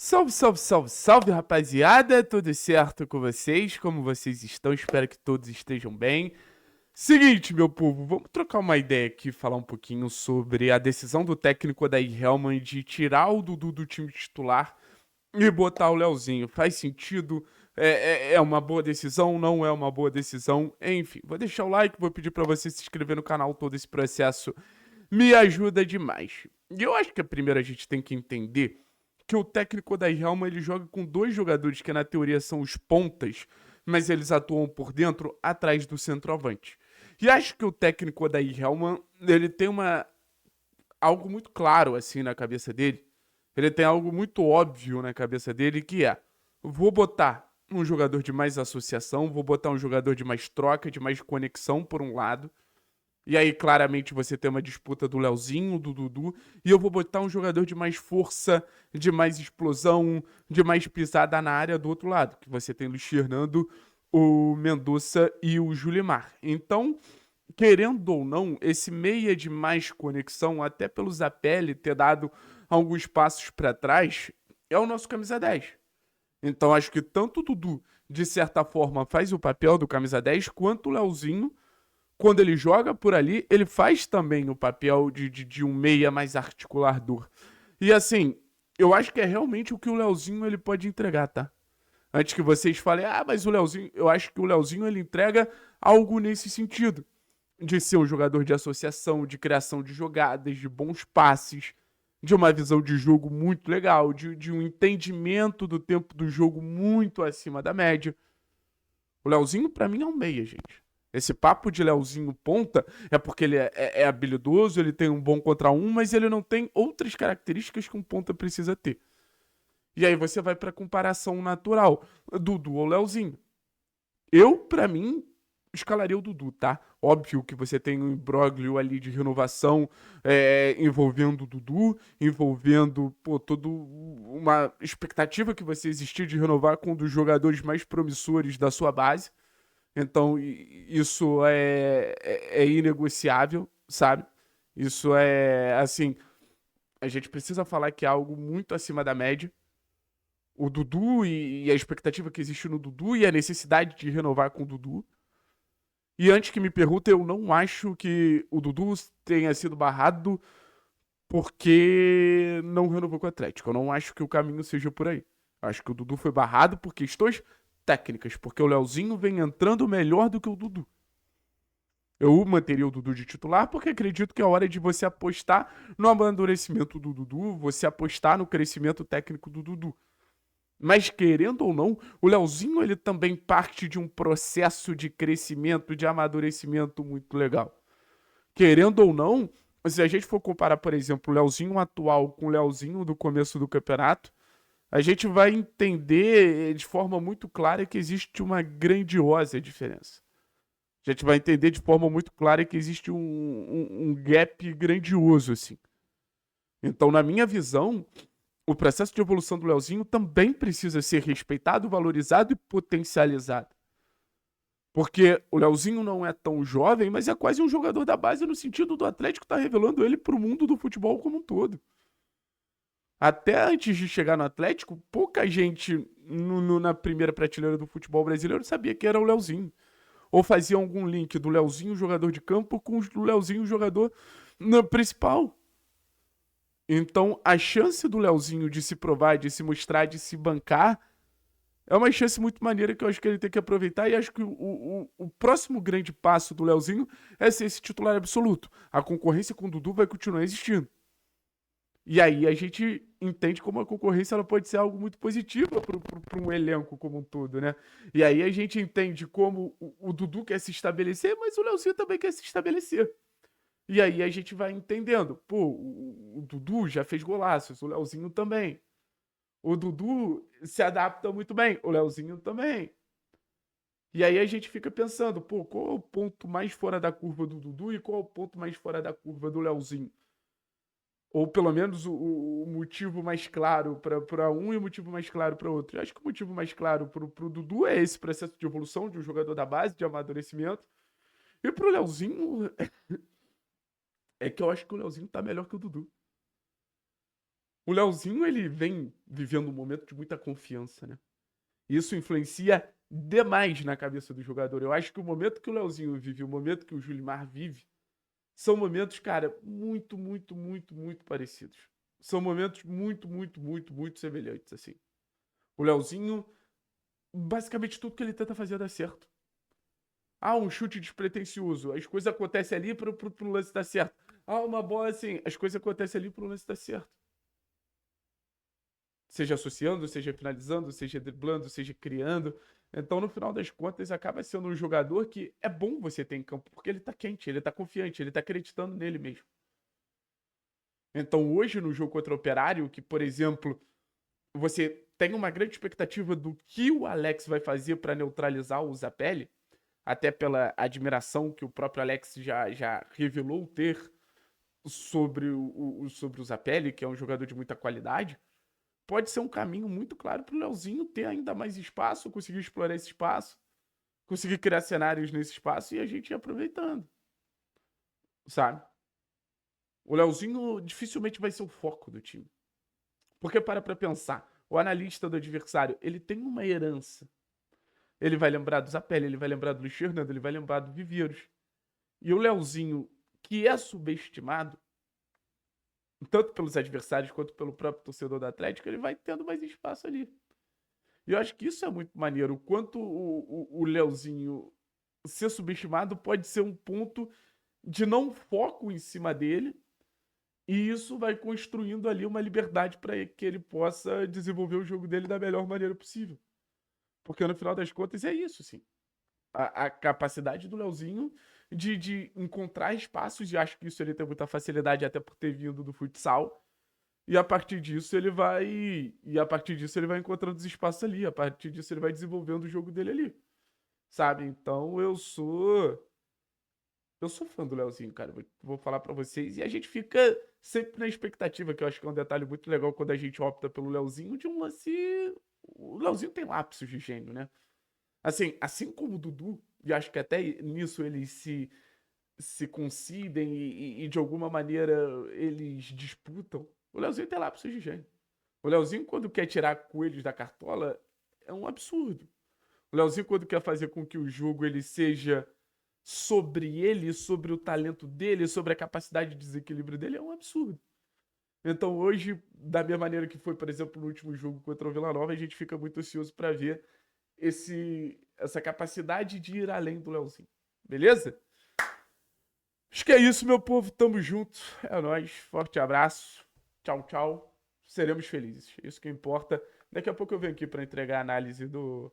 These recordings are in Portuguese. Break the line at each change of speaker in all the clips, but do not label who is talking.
Salve, salve, salve, salve, rapaziada! Tudo certo com vocês? Como vocês estão? Espero que todos estejam bem. Seguinte, meu povo, vamos trocar uma ideia aqui, falar um pouquinho sobre a decisão do técnico Odair Hellmann de tirar o Dudu do time titular e botar o Leozinho. Faz sentido? É uma boa decisão? Não é uma boa decisão? Enfim, vou deixar o like, vou pedir pra você se inscrever no canal. Todo esse processo me ajuda demais. E eu acho que primeiro a gente tem que entender que o técnico da Helma ele joga com dois jogadores que na teoria são os pontas, mas eles atuam por dentro, atrás do centroavante. E acho que o técnico da Helma ele tem algo muito claro assim na cabeça dele. Ele tem algo muito óbvio na cabeça dele que é: vou botar um jogador de mais associação, vou botar um jogador de mais troca, de mais conexão por um lado. E aí, claramente, você tem uma disputa do Leozinho, do Dudu, e eu vou botar um jogador de mais força, de mais explosão, de mais pisada na área do outro lado, que você tem o Luiz Fernando, o Mendonça e o Julimar. Então, querendo ou não, esse meia de mais conexão, até pelo Zapelli ter dado alguns passos para trás, é o nosso camisa 10. Então, acho que tanto o Dudu, de certa forma, faz o papel do camisa 10, quanto o Leozinho quando ele joga por ali, ele faz também o papel de um meia mais articulador. E assim, eu acho que é realmente o que o Leozinho ele pode entregar, tá? Antes que vocês falem, mas o Leozinho, eu acho que o Leozinho ele entrega algo nesse sentido. De ser um jogador de associação, de criação de jogadas, de bons passes, de uma visão de jogo muito legal, de um entendimento do tempo do jogo muito acima da média. O Leozinho, pra mim, é um meia, gente. Esse papo de Leozinho ponta é porque ele é habilidoso, ele tem um bom contra um, mas ele não tem outras características que um ponta precisa ter. E aí você vai pra comparação natural, Dudu ou Leozinho. Eu, pra mim, escalaria o Dudu, tá? Óbvio que você tem um imbróglio ali de renovação envolvendo o Dudu, envolvendo toda uma expectativa que você existia de renovar com um dos jogadores mais promissores da sua base. Então, isso é inegociável, sabe? Isso é, assim, a gente precisa falar que é algo muito acima da média. O Dudu e a expectativa que existe no Dudu e a necessidade de renovar com o Dudu. E antes que me perguntem, eu não acho que o Dudu tenha sido barrado porque não renovou com o Atlético. Eu não acho que o caminho seja por aí. Eu acho que o Dudu foi barrado por questões técnicas, porque o Leozinho vem entrando melhor do que o Dudu. Eu manteria o Dudu de titular porque acredito que é hora de você apostar no amadurecimento do Dudu, você apostar no crescimento técnico do Dudu. Mas querendo ou não, o Leozinho ele também parte de um processo de crescimento, de amadurecimento muito legal. Querendo ou não, se a gente for comparar, por exemplo, o Leozinho atual com o Leozinho do começo do campeonato, a gente vai entender de forma muito clara que existe uma grandiosa diferença. A gente vai entender de forma muito clara que existe um gap grandioso, assim. Então, na minha visão, o processo de evolução do Leozinho também precisa ser respeitado, valorizado e potencializado. Porque o Leozinho não é tão jovem, mas é quase um jogador da base no sentido do Atlético estar revelando ele para o mundo do futebol como um todo. Até antes de chegar no Atlético, pouca gente na primeira prateleira do futebol brasileiro sabia que era o Leozinho. Ou fazia algum link do Leozinho, jogador de campo, com o Leozinho, jogador principal. Então, a chance do Leozinho de se provar, de se mostrar, de se bancar, é uma chance muito maneira que eu acho que ele tem que aproveitar. E acho que o próximo grande passo do Leozinho é ser esse titular absoluto. A concorrência com o Dudu vai continuar existindo. E aí a gente entende como a concorrência ela pode ser algo muito positivo para um elenco como um todo, né? E aí a gente entende como o Dudu quer se estabelecer, mas o Leozinho também quer se estabelecer. E aí a gente vai entendendo. Pô, o Dudu já fez golaços, o Leozinho também. O Dudu se adapta muito bem, o Leozinho também. E aí a gente fica pensando, pô, qual é o ponto mais fora da curva do Dudu e qual é o ponto mais fora da curva do Leozinho? Ou pelo menos o motivo mais claro para um e o motivo mais claro para outro. Eu acho que o motivo mais claro para o Dudu é esse processo de evolução de um jogador da base, de amadurecimento. E para o Leozinho, é que eu acho que o Leozinho tá melhor que o Dudu. O Leozinho, ele vem vivendo um momento de muita confiança, né? Isso influencia demais na cabeça do jogador. Eu acho que o momento que o Leozinho vive, o momento que o Julimar vive, são momentos, cara, muito, muito, muito, muito parecidos. São momentos muito, muito, muito, muito semelhantes, assim. O Leozinho, basicamente tudo que ele tenta fazer dá certo. Ah, um chute despretensioso. As coisas acontecem ali pro lance dar certo. Ah, uma bola assim. As coisas acontecem ali pro lance dar certo. Seja associando, seja finalizando, seja driblando, seja criando. Então, no final das contas, acaba sendo um jogador que é bom você ter em campo, porque ele tá quente, ele tá confiante, ele tá acreditando nele mesmo. Então, hoje, no jogo contra o Operário, que, por exemplo, você tem uma grande expectativa do que o Alex vai fazer para neutralizar o Zapelli, até pela admiração que o próprio Alex já revelou ter sobre o Zapelli, que é um jogador de muita qualidade, pode ser um caminho muito claro para o Leozinho ter ainda mais espaço, conseguir explorar esse espaço, conseguir criar cenários nesse espaço e a gente ir aproveitando, sabe? O Leozinho dificilmente vai ser o foco do time. Porque para pensar, o analista do adversário, ele tem uma herança. Ele vai lembrar do Zapelli, ele vai lembrar do Luiz Fernando, ele vai lembrar do Viveiros. E o Leozinho, que é subestimado, tanto pelos adversários quanto pelo próprio torcedor do Atlético, ele vai tendo mais espaço ali. E eu acho que isso é muito maneiro. O quanto o Leozinho ser subestimado pode ser um ponto de não foco em cima dele. E isso vai construindo ali uma liberdade para que ele possa desenvolver o jogo dele da melhor maneira possível. Porque no final das contas é isso, sim. A capacidade do Leozinho de encontrar espaços, e acho que isso ele tem muita facilidade, até por ter vindo do futsal. E a partir disso ele vai. E a partir disso ele vai encontrando os espaços ali. A partir disso ele vai desenvolvendo o jogo dele ali. Sabe? Então eu sou. Eu sou fã do Leozinho, cara. Vou falar pra vocês. E a gente fica sempre na expectativa, que eu acho que é um detalhe muito legal quando a gente opta pelo Leozinho, de um lance. O Leozinho tem lapsos de gênio, né? Assim como o Dudu, e acho que até nisso eles se coincidem e de alguma maneira eles disputam. O Leozinho tem lapsos de gênio. O Leozinho, quando quer tirar coelhos da cartola, é um absurdo. O Leozinho, quando quer fazer com que o jogo ele seja sobre ele, sobre o talento dele, sobre a capacidade de desequilíbrio dele, é um absurdo. Então hoje, da mesma maneira que foi, por exemplo, no último jogo contra o Vila Nova, a gente fica muito ansioso para ver essa capacidade de ir além do Leozinho. Beleza? Acho que é isso, meu povo. Tamo junto. É nóis. Forte abraço. Tchau, tchau. Seremos felizes. Isso que importa. Daqui a pouco eu venho aqui para entregar a análise do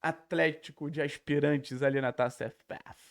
Atlético de aspirantes ali na Taça FPF.